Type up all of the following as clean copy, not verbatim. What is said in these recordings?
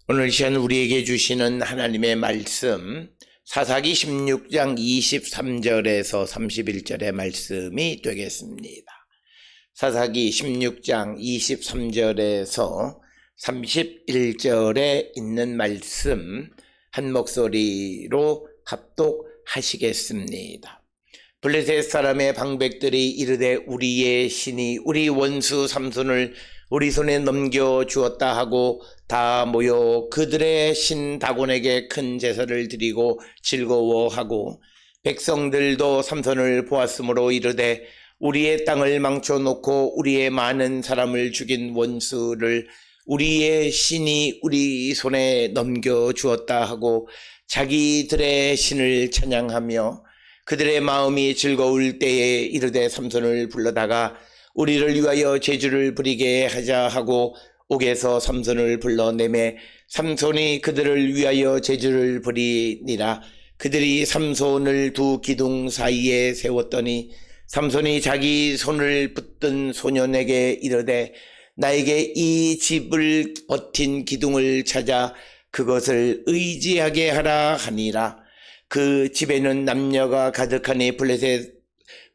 오늘 시간 우리에게 주시는 하나님의 말씀 사사기 16장 23절에서 31절의 말씀이 되겠습니다. 사사기 16장 23절에서 31절에 있는 말씀 한 목소리로 합독하시겠습니다. 블레셋 사람의 방백들이 이르되 우리의 신이 우리 원수 삼손을 우리 손에 넘겨주었다 하고 다 모여 그들의 신 다곤에게 큰 제사를 드리고 즐거워하고 백성들도 삼손을 보았으므로 이르되 우리의 땅을 망쳐놓고 우리의 많은 사람을 죽인 원수를 우리의 신이 우리 손에 넘겨주었다 하고 자기들의 신을 찬양하며 그들의 마음이 즐거울 때에 이르되 삼손을 불러다가 우리를 위하여 제주를 부리게 하자 하고 옥에서 삼손을 불러내매 삼손이 그들을 위하여 제주를 부리니라. 그들이 삼손을 두 기둥 사이에 세웠더니 삼손이 자기 손을 붙든 소년에게 이르되 나에게 이 집을 버틴 기둥을 찾아 그것을 의지하게 하라 하니라. 그 집에는 남녀가 가득하니 블레셋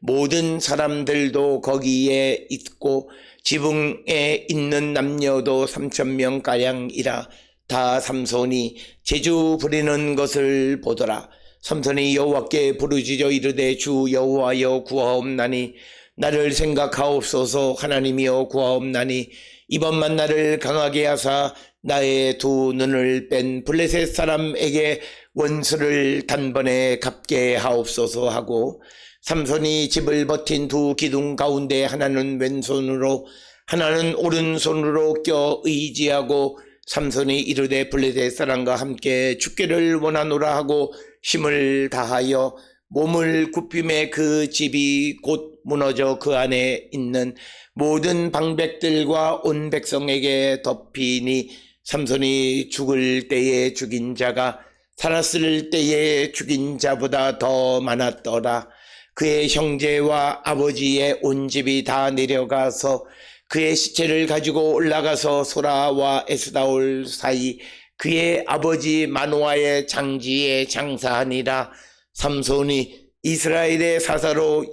모든 사람들도 거기에 있고 지붕에 있는 남녀도 3,000명가량이라. 다 삼손이 제주 부리는 것을 보더라. 삼손이 여호와께 부르짖어 이르되 주 여호와여 구하옵나니 나를 생각하옵소서. 하나님이여 구하옵나니 이번만 나를 강하게 하사 나의 두 눈을 뺀 블레셋 사람에게 원수를 단번에 갚게 하옵소서 하고 삼손이 집을 버틴 두 기둥 가운데 하나는 왼손으로 하나는 오른손으로 껴 의지하고 삼손이 이르되 블레셋 사람과 함께 죽기를 원하노라 하고 힘을 다하여 몸을 굽힘에 그 집이 곧 무너져 그 안에 있는 모든 방백들과 온 백성에게 덮이니 삼손이 죽을 때에 죽인 자가 살았을 때에 죽인 자보다 더 많았더라. 그의 형제와 아버지의 온 집이 다 내려가서 그의 시체를 가지고 올라가서 소라와 에스다올 사이 그의 아버지 마노아의 장지에 장사하니라. 삼손이 이스라엘의 사사로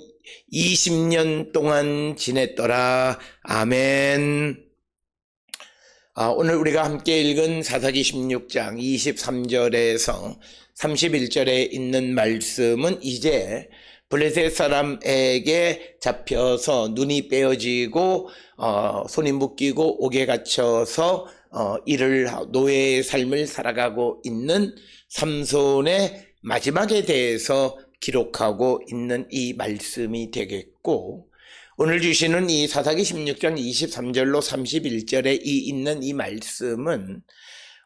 20년 동안 지냈더라. 아멘. 오늘 우리가 함께 읽은 사사기 16장 23절에서 31절에 있는 말씀은 이제 블레셋 사람에게 잡혀서 눈이 빼어지고 손이 묶이고 옥에 갇혀서 노예의 삶을 살아가고 있는 삼손의 마지막에 대해서 기록하고 있는 이 말씀이 되겠고, 오늘 주시는 이 사사기 16장 23절로 31절에 있는 이 말씀은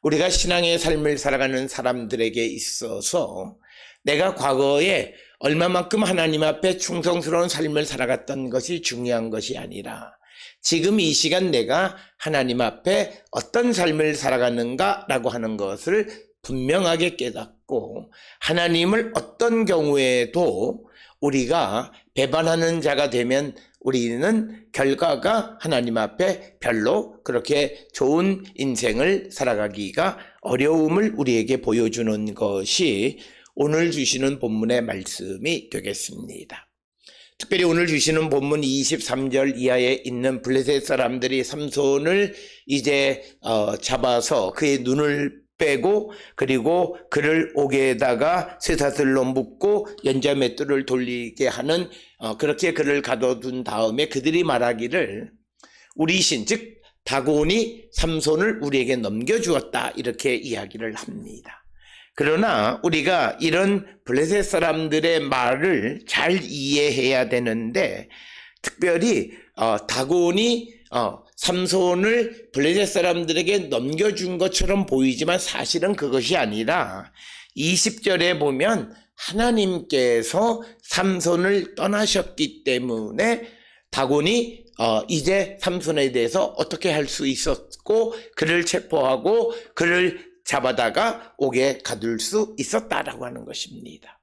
우리가 신앙의 삶을 살아가는 사람들에게 있어서 내가 과거에 얼마만큼 하나님 앞에 충성스러운 삶을 살아갔던 것이 중요한 것이 아니라 지금 이 시간 내가 하나님 앞에 어떤 삶을 살아가는가라고 하는 것을 분명하게 깨닫고 하나님을 어떤 경우에도 우리가 배반하는 자가 되면 우리는 결과가 하나님 앞에 별로 그렇게 좋은 인생을 살아가기가 어려움을 우리에게 보여주는 것이 오늘 주시는 본문의 말씀이 되겠습니다. 특별히 오늘 주시는 본문 23절 이하에 있는 블레셋 사람들이 삼손을 이제 잡아서 그의 눈을 빼고 그리고 그를 옥에다가 쇠사슬로 묶고 연자맷돌을 돌리게 하는 그렇게 그를 가둬둔 다음에 그들이 말하기를 우리 신 즉 다곤이 삼손을 우리에게 넘겨주었다 이렇게 이야기를 합니다. 그러나 우리가 이런 블레셋 사람들의 말을 잘 이해해야 되는데 특별히 다곤이 삼손을 블레셋 사람들에게 넘겨준 것처럼 보이지만 사실은 그것이 아니라 20절에 보면 하나님께서 삼손을 떠나셨기 때문에 다곤이 이제 삼손에 대해서 어떻게 할 수 있었고 그를 체포하고 그를 잡아다가 옥에 가둘 수 있었다라고 하는 것입니다.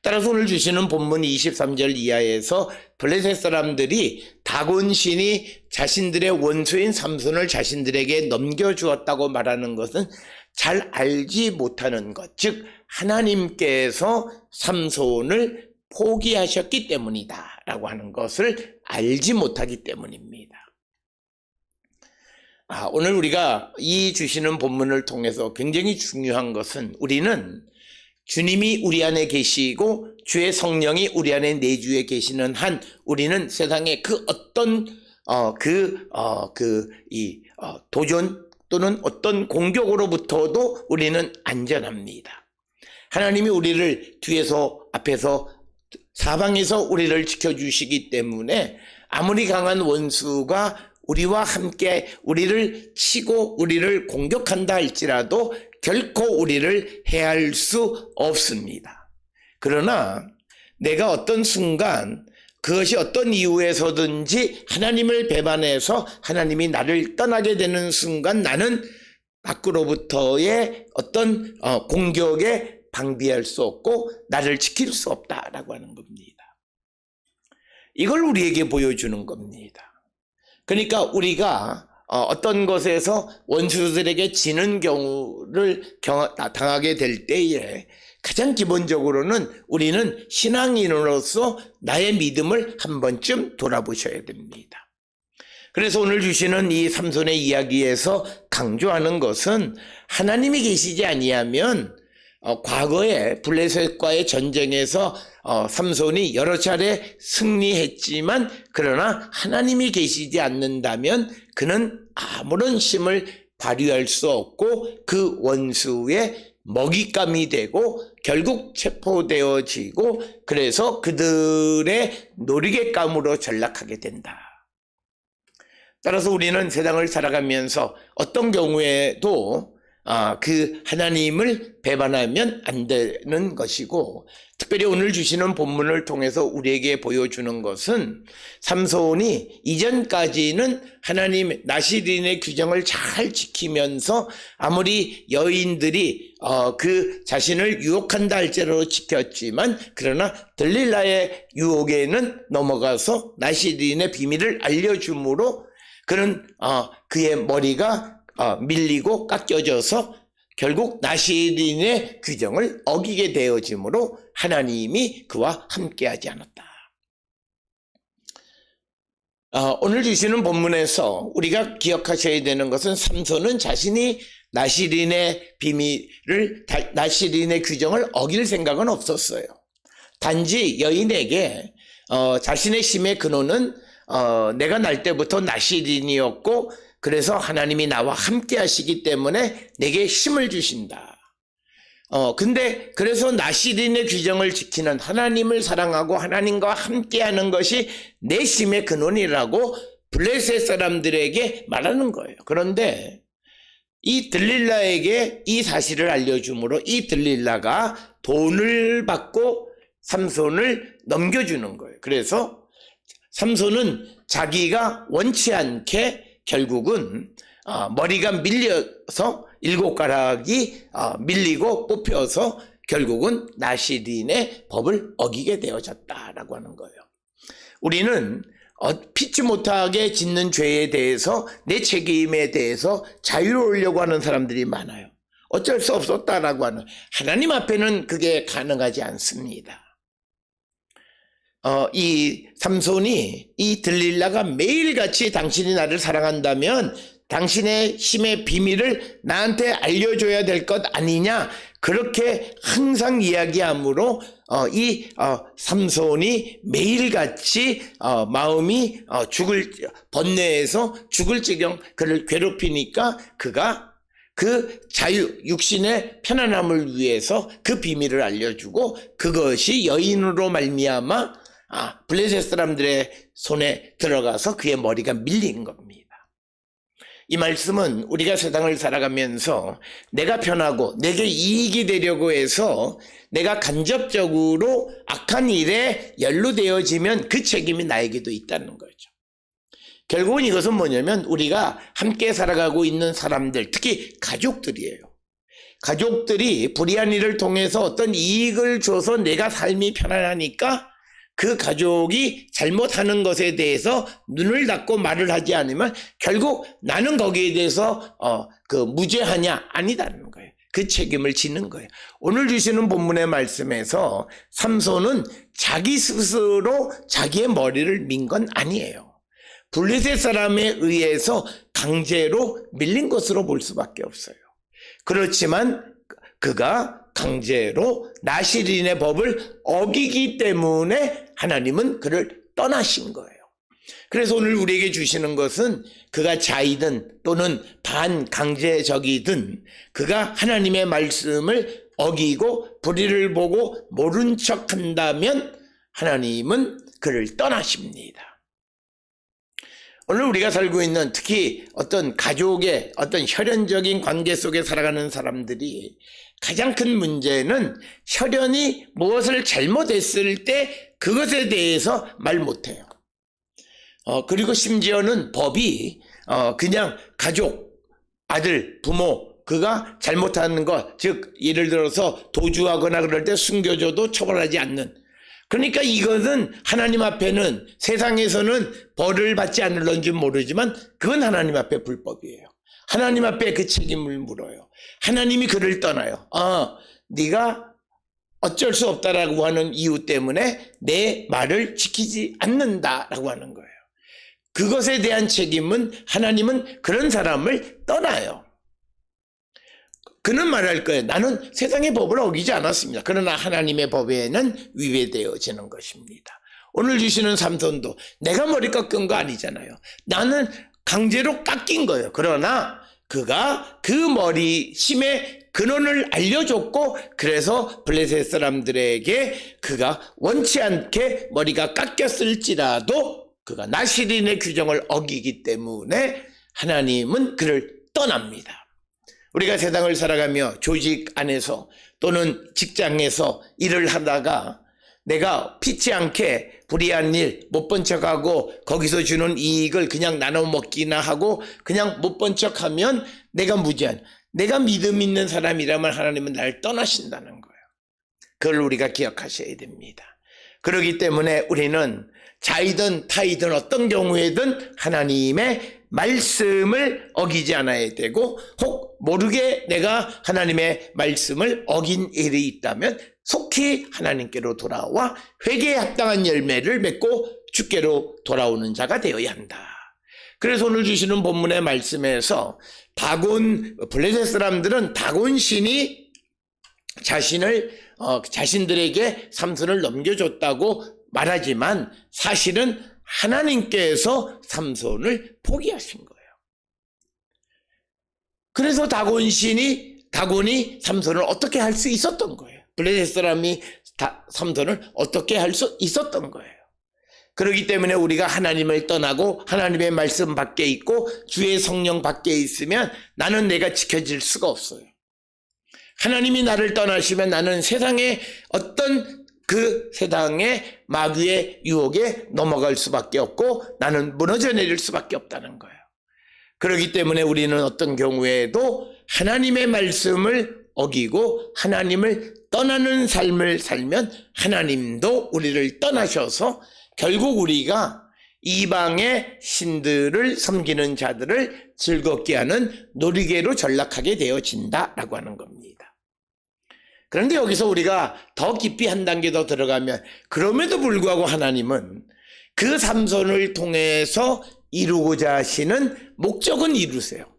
따라서 오늘 주시는 본문 23절 이하에서 블레셋 사람들이 다곤 신이 자신들의 원수인 삼손을 자신들에게 넘겨주었다고 말하는 것은 잘 알지 못하는 것, 즉 하나님께서 삼손을 포기하셨기 때문이다 라고 하는 것을 알지 못하기 때문입니다. 오늘 우리가 이 주시는 본문을 통해서 굉장히 중요한 것은 우리는 주님이 우리 안에 계시고 주의 성령이 우리 안에 내주에 계시는 한 우리는 세상의 그 어떤 도전 또는 어떤 공격으로부터도 우리는 안전합니다. 하나님이 우리를 뒤에서 앞에서 사방에서 우리를 지켜주시기 때문에 아무리 강한 원수가 우리와 함께 우리를 치고 우리를 공격한다 할지라도 결코 우리를 해할 수 없습니다. 그러나 내가 어떤 순간 그것이 어떤 이유에서든지 하나님을 배반해서 하나님이 나를 떠나게 되는 순간 나는 밖으로부터의 어떤 공격에 방비할 수 없고 나를 지킬 수 없다라고 하는 겁니다. 이걸 우리에게 보여주는 겁니다. 그러니까 우리가 어떤 것에서 원수들에게 지는 경우를 당하게 될 때에 가장 기본적으로는 우리는 신앙인으로서 나의 믿음을 한 번쯤 돌아보셔야 됩니다. 그래서 오늘 주시는 이 삼손의 이야기에서 강조하는 것은 하나님이 계시지 아니하면 과거에 블레셋과의 전쟁에서 삼손이 여러 차례 승리했지만 그러나 하나님이 계시지 않는다면 그는 아무런 힘을 발휘할 수 없고 그 원수의 먹잇감이 되고 결국 체포되어지고 그래서 그들의 놀이개감으로 전락하게 된다. 따라서 우리는 세상을 살아가면서 어떤 경우에도 그 하나님을 배반하면 안 되는 것이고 특별히 오늘 주시는 본문을 통해서 우리에게 보여주는 것은 삼손이 이전까지는 하나님 나시린의 규정을 잘 지키면서 아무리 여인들이 그 자신을 유혹한다 할지라도 지켰지만 그러나 들릴라의 유혹에는 넘어가서 나시린의 비밀을 알려줌으로 그는 그의 머리가 밀리고 깎여져서 결국 나시린의 규정을 어기게 되어지므로 하나님이 그와 함께하지 않았다. 오늘 주시는 본문에서 우리가 기억하셔야 되는 것은 삼손은 자신이 나시린의 비밀을 나시린의 규정을 어길 생각은 없었어요. 단지 여인에게 자신의 힘의 근원은 내가 날 때부터 나시린이었고 그래서 하나님이 나와 함께 하시기 때문에 내게 힘을 주신다. 근데 그래서 나시린의 규정을 지키는 하나님을 사랑하고 하나님과 함께 하는 것이 내 힘의 근원이라고 블레셋 사람들에게 말하는 거예요. 그런데 이 들릴라에게 이 사실을 알려줌으로 이 들릴라가 돈을 받고 삼손을 넘겨주는 거예요. 그래서 삼손은 자기가 원치 않게 결국은 머리가 밀려서 7가락이 밀리고 뽑혀서 결국은 나시린의 법을 어기게 되어졌다라고 하는 거예요. 우리는 피치 못하게 짓는 죄에 대해서 내 책임에 대해서 자유로우려고 하는 사람들이 많아요. 어쩔 수 없었다라고 하는 하나님 앞에는 그게 가능하지 않습니다. 이 삼손이 이 들릴라가 매일같이 당신이 나를 사랑한다면 당신의 힘의 비밀을 나한테 알려줘야 될 것 아니냐 그렇게 항상 이야기하므로 이 삼손이 매일같이 마음이 번뇌해서 죽을 지경 그를 괴롭히니까 그가 그 육신의 편안함을 위해서 그 비밀을 알려주고 그것이 여인으로 말미암아 블레셋 사람들의 손에 들어가서 그의 머리가 밀린 겁니다. 이 말씀은 우리가 세상을 살아가면서 내가 편하고 내게 이익이 되려고 해서 내가 간접적으로 악한 일에 연루되어지면 그 책임이 나에게도 있다는 거죠. 결국은 이것은 뭐냐면 우리가 함께 살아가고 있는 사람들, 특히 가족들이에요. 가족들이 불의한 일을 통해서 어떤 이익을 줘서 내가 삶이 편안하니까 그 가족이 잘못하는 것에 대해서 눈을 닫고 말을 하지 않으면 결국 나는 거기에 대해서 무죄하냐? 아니다는 거예요. 그 책임을 지는 거예요. 오늘 주시는 본문의 말씀에서 삼손은 자기 스스로 자기의 머리를 민 건 아니에요. 블레셋 사람에 의해서 강제로 밀린 것으로 볼 수밖에 없어요. 그렇지만 그가 강제로 나실인의 법을 어기기 때문에 하나님은 그를 떠나신 거예요. 그래서 오늘 우리에게 주시는 것은 그가 자이든 또는 반강제적이든 그가 하나님의 말씀을 어기고 불의를 보고 모른 척한다면 하나님은 그를 떠나십니다. 오늘 우리가 살고 있는 특히 어떤 가족의 어떤 혈연적인 관계 속에 살아가는 사람들이 가장 큰 문제는 혈연이 무엇을 잘못했을 때 그것에 대해서 말 못해요. 그리고 심지어는 법이 그냥 가족, 아들, 부모 그가 잘못하는 것, 즉 예를 들어서 도주하거나 그럴 때 숨겨줘도 처벌하지 않는, 그러니까 이것은 하나님 앞에는 세상에서는 벌을 받지 않을런지 모르지만 그건 하나님 앞에 불법이에요. 하나님 앞에 그 책임을 물어요. 하나님이 그를 떠나요. 네가 어쩔 수 없다라고 하는 이유 때문에 내 말을 지키지 않는다라고 하는 거예요. 그것에 대한 책임은 하나님은 그런 사람을 떠나요. 그는 말할 거예요. 나는 세상의 법을 어기지 않았습니다. 그러나 하나님의 법에는 위배되어지는 것입니다. 오늘 주시는 삼손도 내가 머리 깎은 거 아니잖아요. 나는 강제로 깎인 거예요. 그러나 그가 그 머리심의 근원을 알려줬고 그래서 블레셋 사람들에게 그가 원치 않게 머리가 깎였을지라도 그가 나실인의 규정을 어기기 때문에 하나님은 그를 떠납니다. 우리가 세상을 살아가며 조직 안에서 또는 직장에서 일을 하다가 내가 피치 않게 불의한 일 못 본 척하고 거기서 주는 이익을 그냥 나눠 먹기나 하고 그냥 못 본 척하면 내가 무죄한, 내가 믿음 있는 사람이라면 하나님은 나를 떠나신다는 거예요. 그걸 우리가 기억하셔야 됩니다. 그렇기 때문에 우리는 자이든 타이든 어떤 경우에든 하나님의 말씀을 어기지 않아야 되고, 혹 모르게 내가 하나님의 말씀을 어긴 일이 있다면 속히 하나님께로 돌아와 회개에 합당한 열매를 맺고 주께로 돌아오는 자가 되어야 한다. 그래서 오늘 주시는 본문의 말씀에서 블레셋 사람들은 다곤 신이 자신들에게 삼손을 넘겨줬다고 말하지만 사실은 하나님께서 삼손을 포기하신 거예요. 그래서 다곤이 삼손을 어떻게 할 수 있었던 거예요. 블레셋 사람이 삼손을 어떻게 할 수 있었던 거예요. 그렇기 때문에 우리가 하나님을 떠나고 하나님의 말씀 밖에 있고 주의 성령 밖에 있으면 나는 내가 지켜질 수가 없어요. 하나님이 나를 떠나시면 나는 세상의 마귀의 유혹에 넘어갈 수밖에 없고 나는 무너져 내릴 수밖에 없다는 거예요. 그렇기 때문에 우리는 어떤 경우에도 하나님의 말씀을 어기고 하나님을 떠나는 삶을 살면 하나님도 우리를 떠나셔서 결국 우리가 이방의 신들을 섬기는 자들을 즐겁게 하는 놀이개로 전락하게 되어진다라고 하는 겁니다. 그런데 여기서 우리가 더 깊이 한 단계 더 들어가면 그럼에도 불구하고 하나님은 그 삼손을 통해서 이루고자 하시는 목적은 이루세요.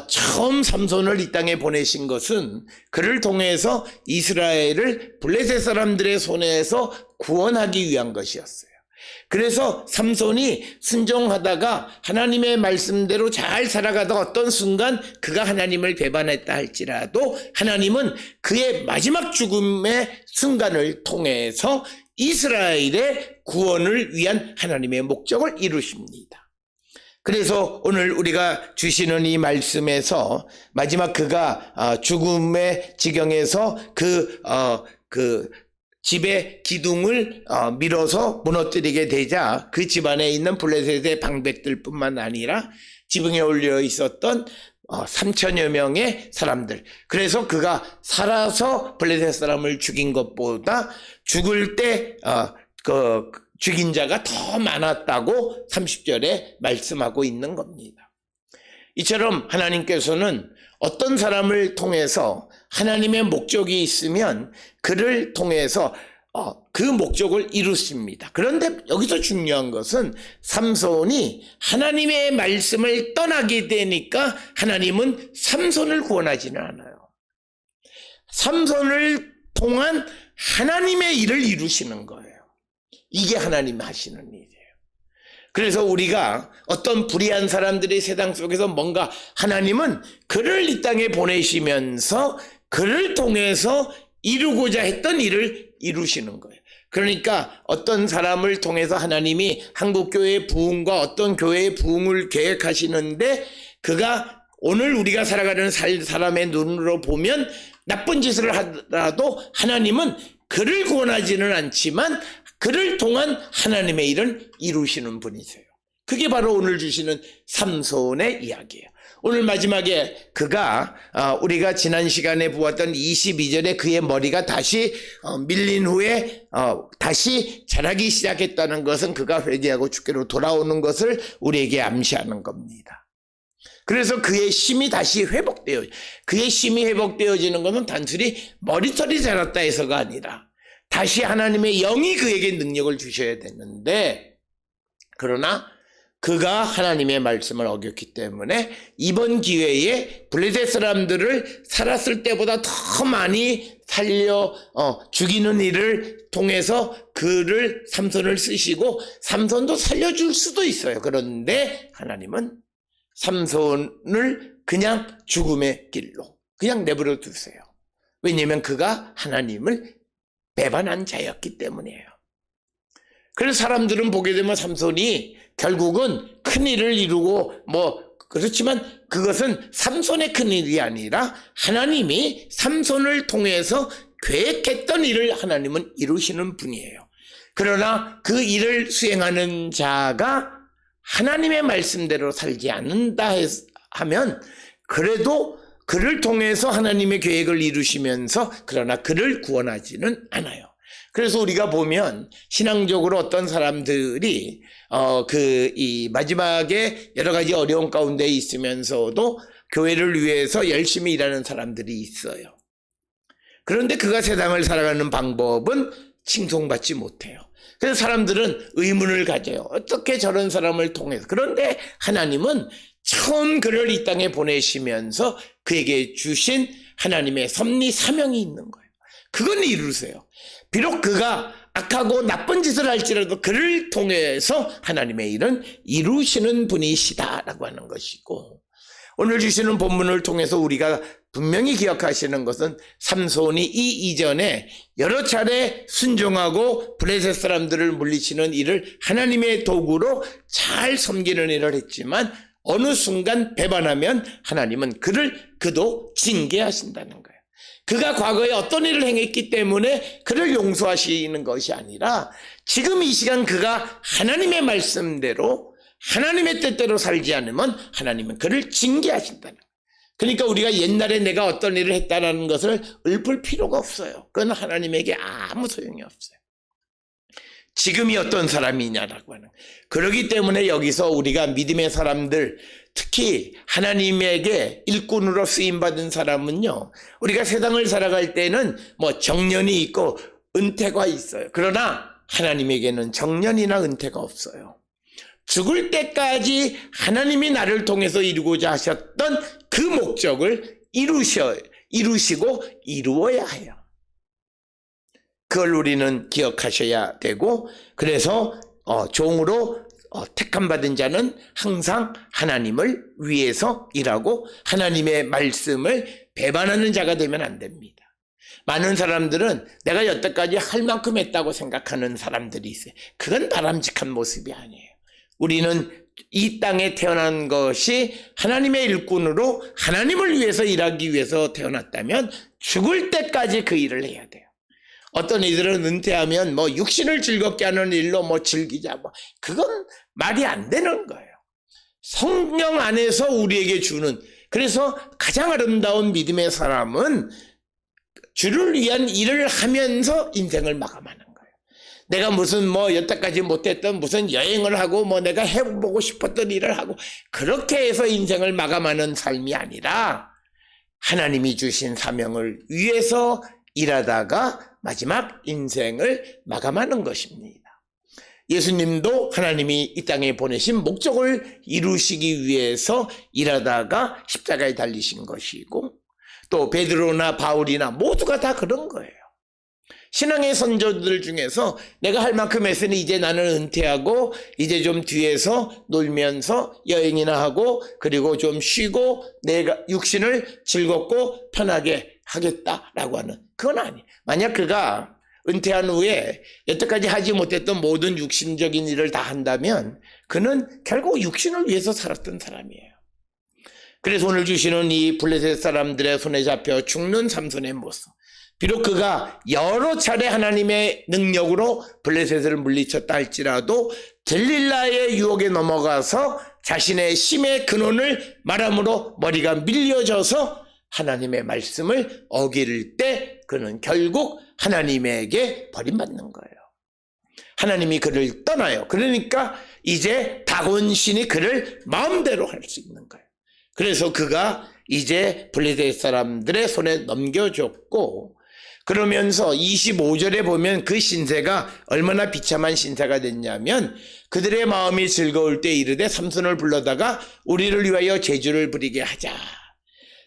처음 삼손을 이 땅에 보내신 것은 그를 통해서 이스라엘을 블레셋 사람들의 손에서 구원하기 위한 것이었어요. 그래서 삼손이 순종하다가 하나님의 말씀대로 잘 살아가다가 어떤 순간 그가 하나님을 배반했다 할지라도 하나님은 그의 마지막 죽음의 순간을 통해서 이스라엘의 구원을 위한 하나님의 목적을 이루십니다. 그래서 오늘 우리가 주시는 이 말씀에서 마지막 그가 죽음의 지경에서 그 집의 기둥을 밀어서 무너뜨리게 되자 그 집안에 있는 블레셋의 방백들뿐만 아니라 지붕에 올려 있었던 3천여 명의 사람들. 그래서 그가 살아서 블레셋 사람을 죽인 것보다 죽을 때 죽인 자가 더 많았다고 30절에 말씀하고 있는 겁니다. 이처럼 하나님께서는 어떤 사람을 통해서 하나님의 목적이 있으면 그를 통해서 그 목적을 이루십니다. 그런데 여기서 중요한 것은 삼손이 하나님의 말씀을 떠나게 되니까 하나님은 삼손을 구원하지는 않아요. 삼손을 통한 하나님의 일을 이루시는 거예요. 이게 하나님이 하시는 일이에요. 그래서 우리가 어떤 불의한 사람들의 세상 속에서 뭔가 하나님은 그를 이 땅에 보내시면서 그를 통해서 이루고자 했던 일을 이루시는 거예요. 그러니까 어떤 사람을 통해서 하나님이 한국교회의 부흥과 어떤 교회의 부흥을 계획하시는데 그가 오늘 우리가 살아가는 사람의 눈으로 보면 나쁜 짓을 하더라도 하나님은 그를 구원하지는 않지만 그를 통한 하나님의 일을 이루시는 분이세요. 그게 바로 오늘 주시는 삼손의 이야기예요. 오늘 마지막에 그가 우리가 지난 시간에 보았던 22절에 그의 머리가 다시 밀린 후에 다시 자라기 시작했다는 것은 그가 회개하고 주께로 돌아오는 것을 우리에게 암시하는 겁니다. 그래서 그의 힘이 다시 회복되어, 그의 힘이 회복되어지는 것은 단순히 머리털이 자랐다 해서가 아니라 다시 하나님의 영이 그에게 능력을 주셔야 되는데, 그러나 그가 하나님의 말씀을 어겼기 때문에 이번 기회에 블레셋 사람들을 살았을 때보다 더 많이 살려 죽이는 일을 통해서 그를 삼손을 쓰시고 삼손도 살려줄 수도 있어요. 그런데 하나님은 삼손을 그냥 죽음의 길로 그냥 내버려 두세요. 왜냐하면 그가 하나님을 배반한 자였기 때문이에요. 그래서 사람들은 보게 되면 삼손이 결국은 큰 일을 이루고 그렇지만 그것은 삼손의 큰 일이 아니라 하나님이 삼손을 통해서 계획했던 일을 하나님은 이루시는 분이에요. 그러나 그 일을 수행하는 자가 하나님의 말씀대로 살지 않는다 하면 그래도 그를 통해서 하나님의 계획을 이루시면서 그러나 그를 구원하지는 않아요. 그래서 우리가 보면 신앙적으로 어떤 사람들이 이 마지막에 여러 가지 어려운 가운데 있으면서도 교회를 위해서 열심히 일하는 사람들이 있어요. 그런데 그가 세상을 살아가는 방법은 칭송받지 못해요. 그래서 사람들은 의문을 가져요. 어떻게 저런 사람을 통해서. 그런데 하나님은 처음 그를 이 땅에 보내시면서 그에게 주신 하나님의 섭리 사명이 있는 거예요. 그건 이루세요. 비록 그가 악하고 나쁜 짓을 할지라도 그를 통해서 하나님의 일은 이루시는 분이시다라고 하는 것이고, 오늘 주시는 본문을 통해서 우리가 분명히 기억하시는 것은 삼손이 이 이전에 여러 차례 순종하고 블레셋 사람들을 물리치는 일을 하나님의 도구로 잘 섬기는 일을 했지만 어느 순간 배반하면 하나님은 그도 징계하신다는 거예요. 그가 과거에 어떤 일을 행했기 때문에 그를 용서하시는 것이 아니라 지금 이 시간 그가 하나님의 말씀대로 하나님의 뜻대로 살지 않으면 하나님은 그를 징계하신다는 거예요. 그러니까 우리가 옛날에 내가 어떤 일을 했다는 것을 읊을 필요가 없어요. 그건 하나님에게 아무 소용이 없어요. 지금이 어떤 사람이냐라고 하는. 그렇기 때문에 여기서 우리가 믿음의 사람들, 특히 하나님에게 일꾼으로 쓰임받은 사람은요, 우리가 세상을 살아갈 때는 정년이 있고 은퇴가 있어요. 그러나 하나님에게는 정년이나 은퇴가 없어요. 죽을 때까지 하나님이 나를 통해서 이루고자 하셨던 그 목적을 이루시고 이루어야 해요. 그걸 우리는 기억하셔야 되고, 그래서 종으로 택함받은 자는 항상 하나님을 위해서 일하고 하나님의 말씀을 배반하는 자가 되면 안 됩니다. 많은 사람들은 내가 여태까지 할 만큼 했다고 생각하는 사람들이 있어요. 그건 바람직한 모습이 아니에요. 우리는 이 땅에 태어난 것이 하나님의 일꾼으로 하나님을 위해서 일하기 위해서 태어났다면 죽을 때까지 그 일을 해야 돼요. 어떤 이들은 은퇴하면 육신을 즐겁게 하는 일로 즐기자, 그건 말이 안 되는 거예요. 성령 안에서 우리에게 주는 그래서 가장 아름다운 믿음의 사람은 주를 위한 일을 하면서 인생을 마감하는 거예요. 내가 무슨 여태까지 못했던 무슨 여행을 하고 내가 해보고 싶었던 일을 하고 그렇게 해서 인생을 마감하는 삶이 아니라 하나님이 주신 사명을 위해서 일하다가 마지막 인생을 마감하는 것입니다. 예수님도 하나님이 이 땅에 보내신 목적을 이루시기 위해서 일하다가 십자가에 달리신 것이고, 또 베드로나 바울이나 모두가 다 그런 거예요. 신앙의 선조들 중에서 내가 할 만큼 했으니 이제 나는 은퇴하고 이제 좀 뒤에서 놀면서 여행이나 하고 그리고 좀 쉬고 내가 육신을 즐겁고 편하게 하겠다라고 하는, 그건 아니에요. 만약 그가 은퇴한 후에 여태까지 하지 못했던 모든 육신적인 일을 다 한다면 그는 결국 육신을 위해서 살았던 사람이에요. 그래서 오늘 주시는 이 블레셋 사람들의 손에 잡혀 죽는 삼손의 모습, 비록 그가 여러 차례 하나님의 능력으로 블레셋을 물리쳤다 할지라도 들릴라의 유혹에 넘어가서 자신의 심의 근원을 말함으로 머리가 밀려져서 하나님의 말씀을 어길 때 그는 결국 하나님에게 버림받는 거예요. 하나님이 그를 떠나요. 그러니까 이제 다곤신이 그를 마음대로 할 수 있는 거예요. 그래서 그가 이제 블레셋 사람들의 손에 넘겨줬고, 그러면서 25절에 보면 그 신세가 얼마나 비참한 신세가 됐냐면, 그들의 마음이 즐거울 때 이르되 삼손을 불러다가 우리를 위하여 제주를 부리게 하자.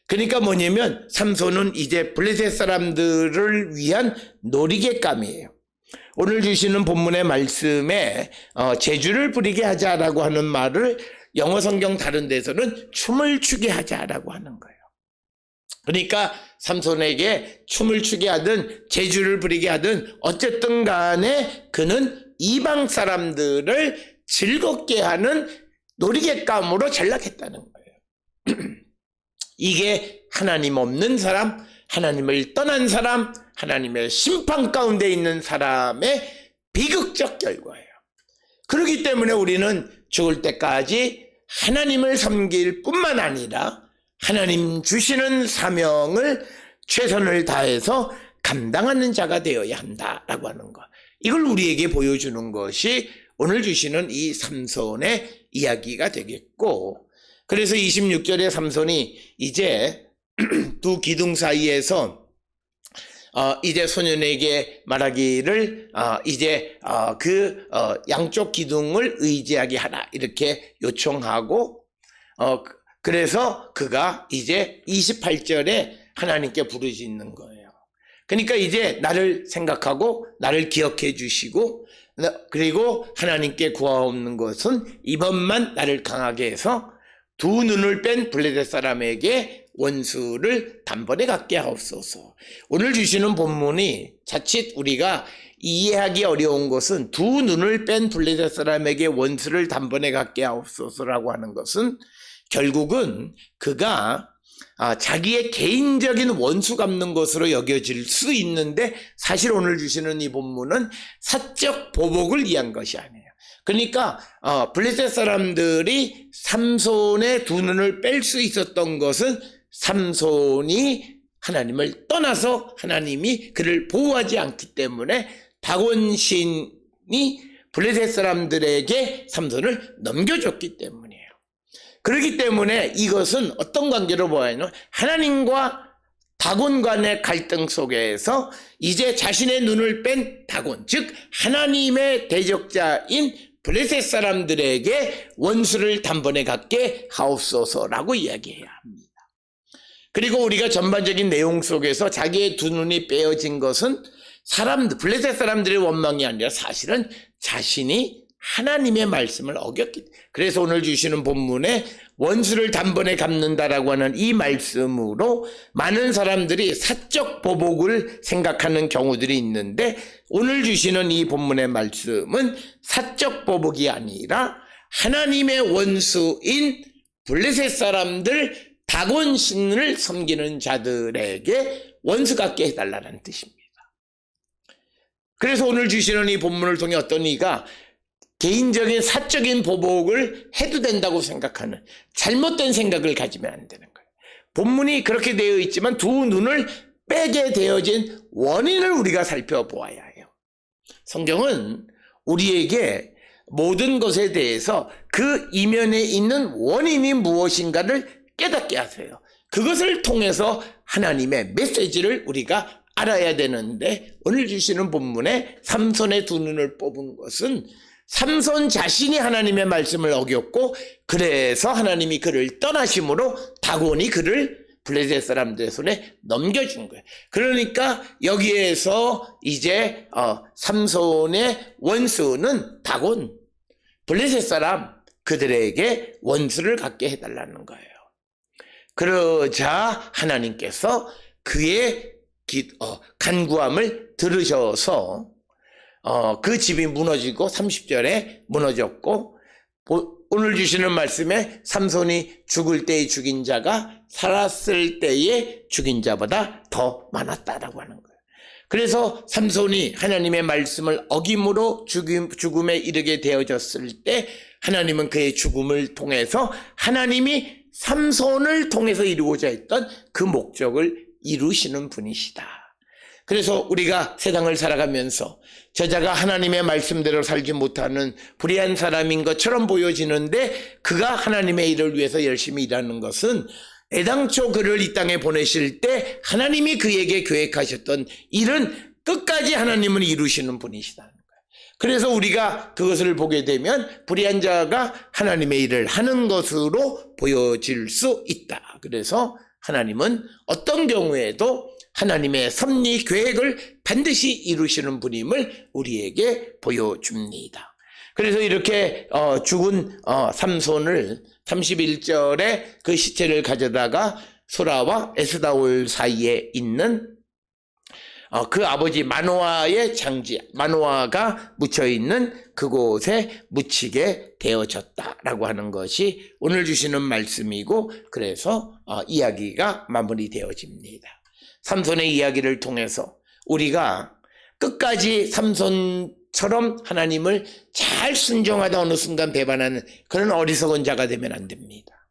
그러니까 뭐냐면 삼손은 이제 블레셋 사람들을 위한 놀이개감이에요. 오늘 주시는 본문의 말씀에 제주를 부리게 하자라고 하는 말을 영어 성경 다른 데서는 춤을 추게 하자라고 하는 거예요. 그러니까 삼손에게 춤을 추게 하든 제주를 부리게 하든 어쨌든 간에 그는 이방 사람들을 즐겁게 하는 놀이개감으로 전락했다는 거예요. 이게 하나님 없는 사람, 하나님을 떠난 사람, 하나님의 심판 가운데 있는 사람의 비극적 결과예요. 그렇기 때문에 우리는 죽을 때까지 하나님을 섬길 뿐만 아니라 하나님 주시는 사명을 최선을 다해서 감당하는 자가 되어야 한다라고 하는 것, 이걸 우리에게 보여주는 것이 오늘 주시는 이 삼손의 이야기가 되겠고, 그래서 26절에 삼손이 이제 두 기둥 사이에서 이제 소년에게 말하기를 이제 그 양쪽 기둥을 의지하게 하라 이렇게 요청하고, 그래서 그가 이제 28절에 하나님께 부르짖는 거예요. 그러니까 이제 나를 생각하고 나를 기억해 주시고, 그리고 하나님께 구하옵는 것은 이번만 나를 강하게 해서 두 눈을 뺀 블레셋 사람에게 원수를 단번에 갖게 하옵소서. 오늘 주시는 본문이 자칫 우리가 이해하기 어려운 것은 두 눈을 뺀 블레셋 사람에게 원수를 단번에 갖게 하옵소서라고 하는 것은 결국은 그가 자기의 개인적인 원수 갚는 것으로 여겨질 수 있는데, 사실 오늘 주시는 이 본문은 사적 보복을 위한 것이 아니에요. 그러니까 블레셋 사람들이 삼손의 두 눈을 뺄 수 있었던 것은 삼손이 하나님을 떠나서 하나님이 그를 보호하지 않기 때문에 다곤신이 블레셋 사람들에게 삼손을 넘겨줬기 때문이에요. 그렇기 때문에 이것은 어떤 관계로 보아야 하냐, 하나님과 다곤 간의 갈등 속에서 이제 자신의 눈을 뺀 다곤, 즉 하나님의 대적자인 블레셋 사람들에게 원수를 단번에 갖게 하옵소서라고 이야기해야 합니다. 그리고 우리가 전반적인 내용 속에서 자기의 두 눈이 빼어진 것은 블레셋 사람들의 원망이 아니라 사실은 자신이 하나님의 말씀을 어겼기 때문에, 그래서 오늘 주시는 본문에 원수를 단번에 갚는다라고 하는 이 말씀으로 많은 사람들이 사적 보복을 생각하는 경우들이 있는데, 오늘 주시는 이 본문의 말씀은 사적 보복이 아니라 하나님의 원수인 블레셋 사람들 다곤신을 섬기는 자들에게 원수 갖게 해달라는 뜻입니다. 그래서 오늘 주시는 이 본문을 통해 어떤 이가 개인적인 사적인 보복을 해도 된다고 생각하는 잘못된 생각을 가지면 안 되는 거예요. 본문이 그렇게 되어 있지만 두 눈을 빼게 되어진 원인을 우리가 살펴보아야 해요. 성경은 우리에게 모든 것에 대해서 그 이면에 있는 원인이 무엇인가를 깨닫게 하세요. 그것을 통해서 하나님의 메시지를 우리가 알아야 되는데, 오늘 주시는 본문에 삼손의 두 눈을 뽑은 것은 삼손 자신이 하나님의 말씀을 어겼고, 그래서 하나님이 그를 떠나심으로 다곤이 그를 블레셋 사람들의 손에 넘겨준 거예요. 그러니까 여기에서 이제 삼손의 원수는 다곤, 블레셋 사람, 그들에게 원수를 갖게 해달라는 거예요. 그러자 하나님께서 그의 간구함을 들으셔서 그 집이 무너지고 30절에 무너졌고, 오늘 주시는 말씀에 삼손이 죽을 때에 죽인 자가 살았을 때에 죽인 자보다 더 많았다라고 하는 거예요. 그래서 삼손이 하나님의 말씀을 어김으로 죽음에 이르게 되어졌을 때 하나님은 그의 죽음을 통해서 하나님이 삼손을 통해서 이루고자 했던 그 목적을 이루시는 분이시다. 그래서 우리가 세상을 살아가면서 저자가 하나님의 말씀대로 살지 못하는 불의한 사람인 것처럼 보여지는데, 그가 하나님의 일을 위해서 열심히 일하는 것은 애당초 그를 이 땅에 보내실 때 하나님이 그에게 계획하셨던 일은 끝까지 하나님은 이루시는 분이시다는 거예요. 그래서 우리가 그것을 보게 되면 불의한 자가 하나님의 일을 하는 것으로 보여질 수 있다. 그래서 하나님은 어떤 경우에도 하나님의 섭리 계획을 반드시 이루시는 분임을 우리에게 보여줍니다. 그래서 이렇게 죽은 삼손을 31절에 그 시체를 가져다가 소라와 에스다올 사이에 있는 그 아버지 마노아의 장지, 마노아가 묻혀있는 그곳에 묻히게 되어졌다라고 하는 것이 오늘 주시는 말씀이고, 그래서 이야기가 마무리되어집니다. 삼손의 이야기를 통해서 우리가 끝까지 삼손처럼 하나님을 잘 순종하다 어느 순간 배반하는 그런 어리석은 자가 되면 안 됩니다.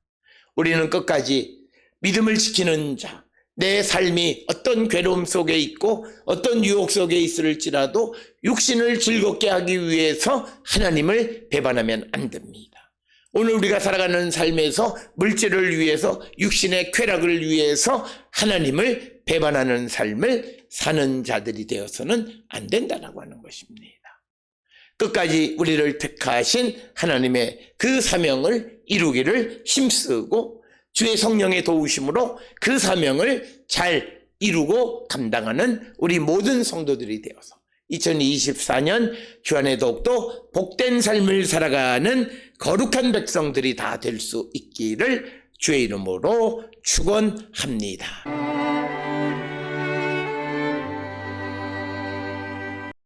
우리는 끝까지 믿음을 지키는 자, 내 삶이 어떤 괴로움 속에 있고 어떤 유혹 속에 있을지라도 육신을 즐겁게 하기 위해서 하나님을 배반하면 안 됩니다. 오늘 우리가 살아가는 삶에서 물질을 위해서, 육신의 쾌락을 위해서 하나님을 배반하는 삶을 사는 자들이 되어서는 안 된다라고 하는 것입니다. 끝까지 우리를 택하신 하나님의 그 사명을 이루기를 힘쓰고 주의 성령의 도우심으로 그 사명을 잘 이루고 감당하는 우리 모든 성도들이 되어서 2024년 주안의 더욱더 복된 삶을 살아가는 거룩한 백성들이 다 될 수 있기를 주의 이름으로 축원합니다.